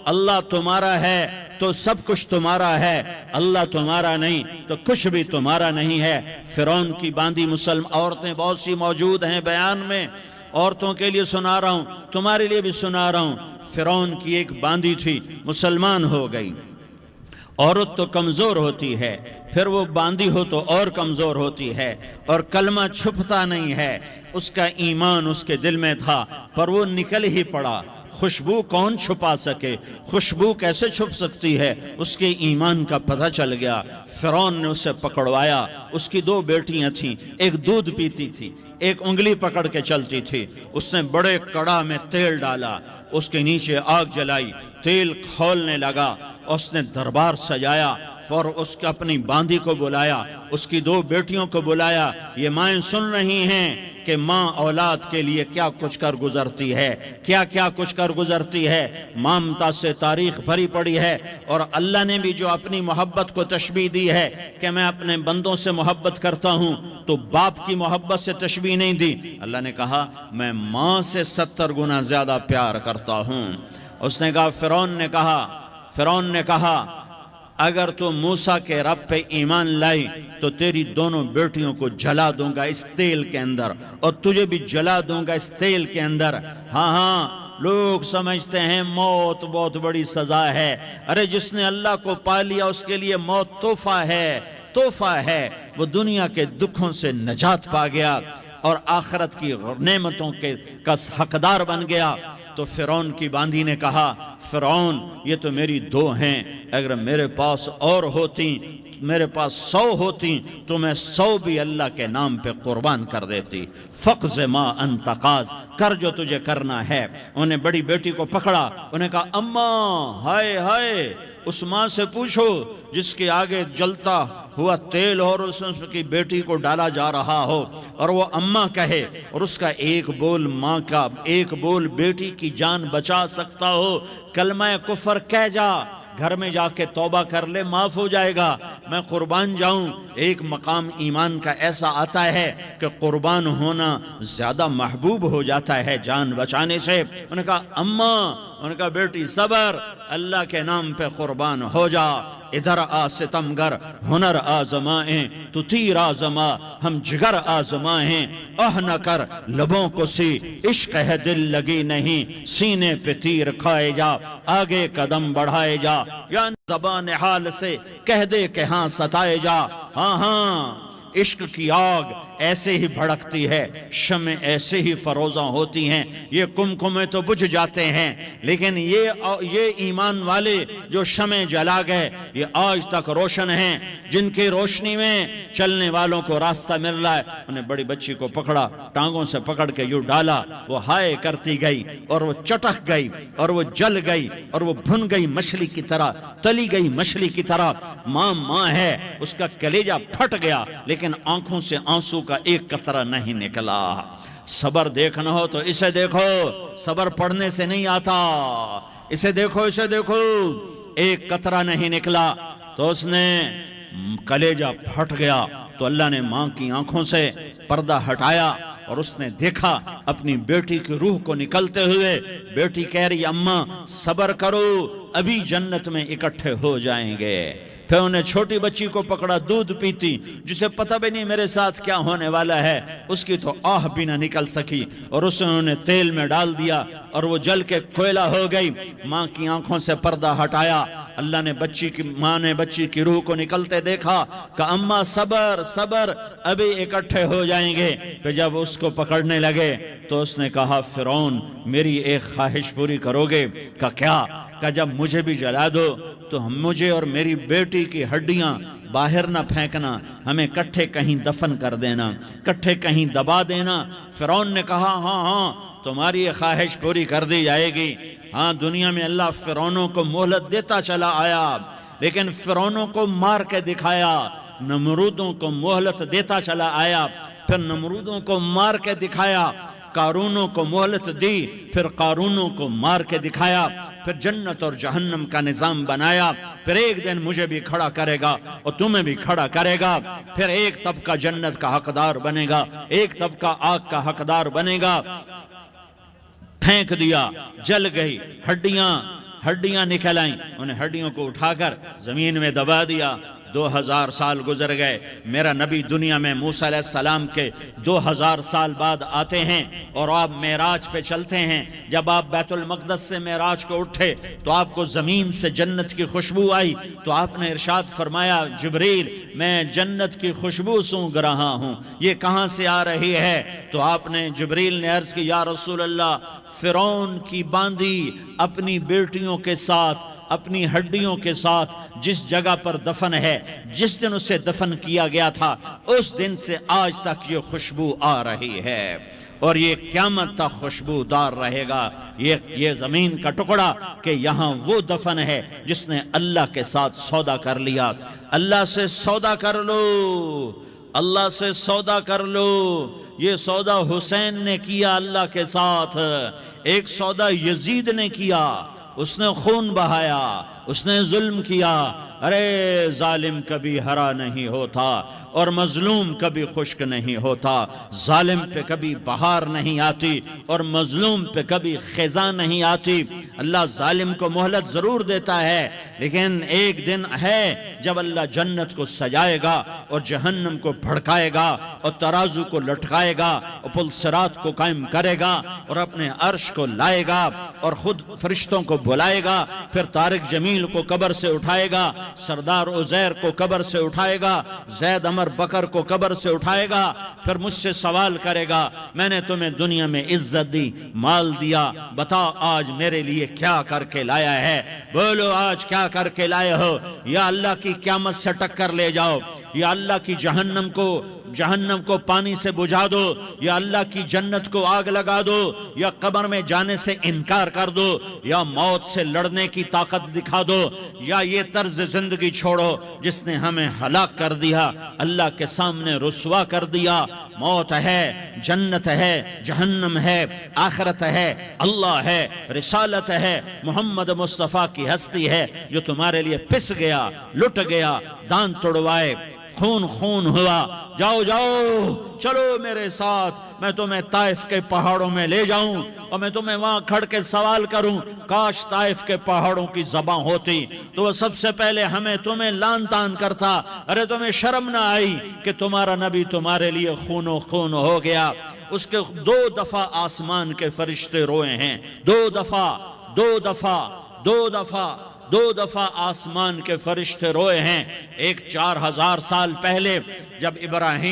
اللہ تمہارا ہے تو سب کچھ تمہارا ہے، اللہ تمہارا نہیں تو کچھ بھی تمہارا نہیں ہے۔ فرعون کی باندھی مسلم عورتیں بہت سی موجود ہیں بیان میں، عورتوں کے لیے سنا رہا ہوں، تمہارے لیے بھی سنا رہا ہوں۔ فرعون کی ایک باندھی تھی، مسلمان ہو گئی۔ عورت تو کمزور ہوتی ہے، پھر وہ باندھی ہو تو اور کمزور ہوتی ہے، اور کلمہ چھپتا نہیں ہے۔ اس کا ایمان اس کے دل میں تھا، پر وہ نکل ہی پڑا۔ خوشبو کون چھپا سکے؟ خوشبو کیسے چھپ سکتی ہے؟ اس کے ایمان کا پتہ چل گیا۔ فرعون نے اسے پکڑوایا۔ اس کی 2 بیٹیاں تھیں، ایک دودھ پیتی تھی، ایک انگلی پکڑ کے چلتی تھی۔ اس نے بڑے کڑا میں تیل ڈالا، اس کے نیچے آگ جلائی، تیل کھولنے لگا۔ اس نے دربار سجایا اور اس کے اپنی باندھی کو بلایا، اس کی 2 بیٹیوں کو بلایا۔ یہ مائیں سن رہی ہیں کہ ماں اولاد کے لیے کیا کچھ کر گزرتی ہے، کیا کچھ کر گزرتی ہے۔ مامتا سے تاریخ بھری پڑی ہے، اور اللہ نے بھی جو اپنی محبت کو تشبیہ دی ہے کہ میں اپنے بندوں سے محبت کرتا ہوں، تو باپ کی محبت سے تشبیہ نہیں دی۔ اللہ نے کہا میں ماں سے 70 گنا زیادہ پیار کرتا ہوں۔ اس نے کہا فرعون نے کہا اگر تو موسیٰ کے رب پہ ایمان لائی تو تیری دونوں بیٹیوں کو جلا دوں گا اس تیل کے اندر، اور تجھے بھی جلا دوں گا اس تیل کے اندر۔ ہاں لوگ سمجھتے ہیں موت بہت بڑی سزا ہے۔ ارے جس نے اللہ کو پا لیا اس کے لیے موت تحفہ ہے۔ وہ دنیا کے دکھوں سے نجات پا گیا اور آخرت کی نعمتوں کا حقدار بن گیا۔ تو فرعون کی باندھی نے کہا فرعون یہ تو میری 2 ہیں، اگر میرے پاس اور ہوتی، میرے پاس 100 ہوتی تو میں 100 بھی اللہ کے نام پہ قربان کر دیتی۔ فقض ما انت قاض، کر جو تجھے کرنا ہے۔ انہیں بڑی بیٹی کو پکڑا، انہیں کہا اماں ہائے اس ماں سے پوچھو جس کے آگے جلتا ہوا تیل اور اس کی بیٹی کو ڈالا جا رہا ہو، اور وہ اماں کہے، اور اس کا ایک بول ماں کا، ایک بول بیٹی کی جان بچا سکتا ہو۔ کلمہ کفر کہہ جا، گھر میں جا کے توبہ کر لے، معاف ہو جائے گا۔ میں قربان جاؤں۔ ایک مقام ایمان کا ایسا آتا ہے کہ قربان ہونا زیادہ محبوب ہو جاتا ہے جان بچانے سے۔ انہوں نے کہا اماں، انہوں نے کہا بیٹی صبر، اللہ کے نام پہ قربان ہو جا۔ ادھر آ ستمگر، ہنر آزمائیں تو تیر آزما، ہم جگر آزمائیں نہ کر لبوں کو سی، عشق ہے دل لگی نہیں، سینے پہ تیر کھائے جا، آگے قدم بڑھائے جا، یا زبان حال سے کہہ دے کہ ہاں ستائے جا۔ ہاں عشق کی آگ ایسے ہی بھڑکتی ہے، شمع ایسے ہی فروزاں ہوتی ہیں، یہ کمکمے تو بجھ جاتے ہیں، لیکن یہ ایمان والے جو شمع جلا گئے یہ آج تک روشن ہیں، جن کی روشنی میں چلنے والوں کو راستہ مل رہا ہے۔ انہیں بڑی بچی کو پکڑا، ٹانگوں سے پکڑ کے یوں ڈالا، وہ ہائے کرتی گئی اور وہ چٹک گئی اور وہ جل گئی اور وہ بھن گئی مچھلی کی طرح، تلی گئی مچھلی کی طرح۔ ماں ہے، اس کا کلیجہ پھٹ گیا، لیکن آنکھوں سے آنسو کا ایک قطرہ نہیں نکلا۔ صبر دیکھنا ہو تو اسے دیکھو، صبر پڑھنے سے نہیں آتا، اسے دیکھو ایک قطرہ نہیں نکلا تو اس نے کلیجہ پھٹ گیا۔ تو اللہ نے ماں کی آنکھوں سے پردہ ہٹایا اور اس نے دیکھا اپنی بیٹی کی روح کو نکلتے ہوئے۔ بیٹی کہہ رہی اماں صبر کرو، ابھی جنت میں اکٹھے ہو جائیں گے۔ پھر انہیں چھوٹی بچی کو پکڑا، دودھ پیتی، جسے پتہ بھی نہیں میرے ساتھ کیا ہونے والا ہے، اس کی تو آہ بھی نہ نکل سکی، اور اسے انہوں نے تیل میں ڈال دیا اور وہ جل کے کوئلہ ہو گئی۔ ماں کی آنکھوں سے پردہ ہٹایا، اللہ نے ماں نے بچی کی روح کو نکلتے دیکھا کہ اماں صبر ابھی اکٹھے ہو جائیں گے۔ پھر جب اس کو پکڑنے لگے تو اس نے کہا فرعون میری ایک خواہش پوری کرو گے؟ کیا؟ کہ جب مجھے بھی جلا دو تو مجھے اور میری بیٹی کی ہڈیاں باہر نہ پھینکنا، ہمیں کٹھے کہیں دفن کر دینا، کٹھے کہیں دبا دینا۔ فرعون نے کہا ہاں تمہاری یہ خواہش پوری کر دی جائے گی۔ ہاں دنیا میں اللہ فرعونوں کو مہلت دیتا چلا آیا، لیکن فرعونوں کو مار کے دکھایا۔ نمرودوں کو مہلت دیتا چلا آیا، پھر نمرودوں کو مار کے دکھایا۔ قارونوں کو مہلت دی، پھر قارونوں کو مار کے دکھایا۔ پھر جنت اور جہنم کا نظام بنایا۔ پھر ایک دن مجھے بھی کھڑا کرے گا اور تمہیں بھی کھڑا کرے گا۔ پھر ایک طبقہ جنت کا حقدار بنے گا، ایک طبقہ آگ کا حقدار بنے گا۔ پھینک دیا، جل گئی، ہڈیاں نکل آئیں، انہیں ہڈیوں کو اٹھا کر زمین میں دبا دیا۔ 2000 سال گزر گئے، میرا نبی دنیا میں موسیٰ علیہ السلام کے 2000 سال بعد آتے ہیں اور آپ معراج پہ چلتے ہیں۔ جب آپ بیت المقدس سے معراج کو اٹھے تو آپ کو زمین سے جنت کی خوشبو آئی، تو آپ نے ارشاد فرمایا جبریل میں جنت کی خوشبو سونگ رہا ہوں، یہ کہاں سے آ رہی ہے؟ تو آپ نے جبریل نے عرض کی یا رسول اللہ، فرعون کی باندی اپنی بیٹیوں کے ساتھ، اپنی ہڈیوں کے ساتھ جس جگہ پر دفن ہے، جس دن اسے دفن کیا گیا تھا، اس دن سے آج تک یہ خوشبو آ رہی ہے، اور یہ قیامت تک خوشبودار رہے گا۔ یہ زمین کا ٹکڑا کہ یہاں وہ دفن ہے جس نے اللہ کے ساتھ سودا کر لیا۔ اللہ سے سودا کر لو، اللہ سے سودا کر لو۔ یہ سودا حسین نے کیا اللہ کے ساتھ، ایک سودا یزید نے کیا، اس نے خون بہایا، اس نے ظلم کیا۔ ارے ظالم کبھی ہرا نہیں ہوتا اور مظلوم کبھی خشک نہیں ہوتا، ظالم پہ کبھی بہار نہیں آتی اور مظلوم پہ کبھی خزاں نہیں آتی۔ اللہ ظالم کو مہلت ضرور دیتا ہے، لیکن ایک دن ہے جب اللہ جنت کو سجائے گا اور جہنم کو بھڑکائے گا اور ترازو کو لٹکائے گا اور پل صراط کو قائم کرے گا اور اپنے عرش کو لائے گا اور خود فرشتوں کو بلائے گا، پھر طارق جمیل کو قبر سے اٹھائے گا، سردار عزیر کو قبر سے اٹھائے گا، زید عمر بکر کو قبر سے اٹھائے گا، پھر مجھ سے سوال کرے گا میں نے تمہیں دنیا میں عزت دی، مال دیا، بتا آج میرے لیے کیا کر کے لایا ہے؟ بولو آج کیا کر کے لائے ہو؟ یا اللہ کی قیامت سے ٹکر لے جاؤ، یا اللہ کی جہنم کو پانی سے بجھا دو، یا اللہ کی جنت کو آگ لگا دو، یا قبر میں جانے سے انکار کر دو، یا موت سے لڑنے کی طاقت دکھا دو، یا یہ طرز زندگی چھوڑو جس نے ہمیں ہلاک کر دیا، اللہ کے سامنے رسوا کر دیا۔ موت ہے، جنت ہے، جہنم ہے، آخرت ہے، اللہ ہے، رسالت ہے، محمد مصطفیٰ کی ہستی ہے جو تمہارے لیے پس گیا، لٹ گیا، دان توڑوائے، خون ہوا۔ جاؤ چلو میرے ساتھ، میں تمہیں طائف کے پہاڑوں میں لے جاؤں اور میں تمہیں وہاں کھڑ کے سوال کروں، کاش طائف کے پہاڑوں کی زبان ہوتی تو وہ سب سے پہلے تمہیں لان تان کرتا۔ ارے تمہیں شرم نہ آئی کہ تمہارا نبی تمہارے لیے خون ہو گیا؟ اس کے 2 دفعہ آسمان کے فرشتے روئے ہیں، 2 دفعہ آسمان کے فرشتے روئے ہیں۔ ایک 4000 سال پہلے جب ابراہیم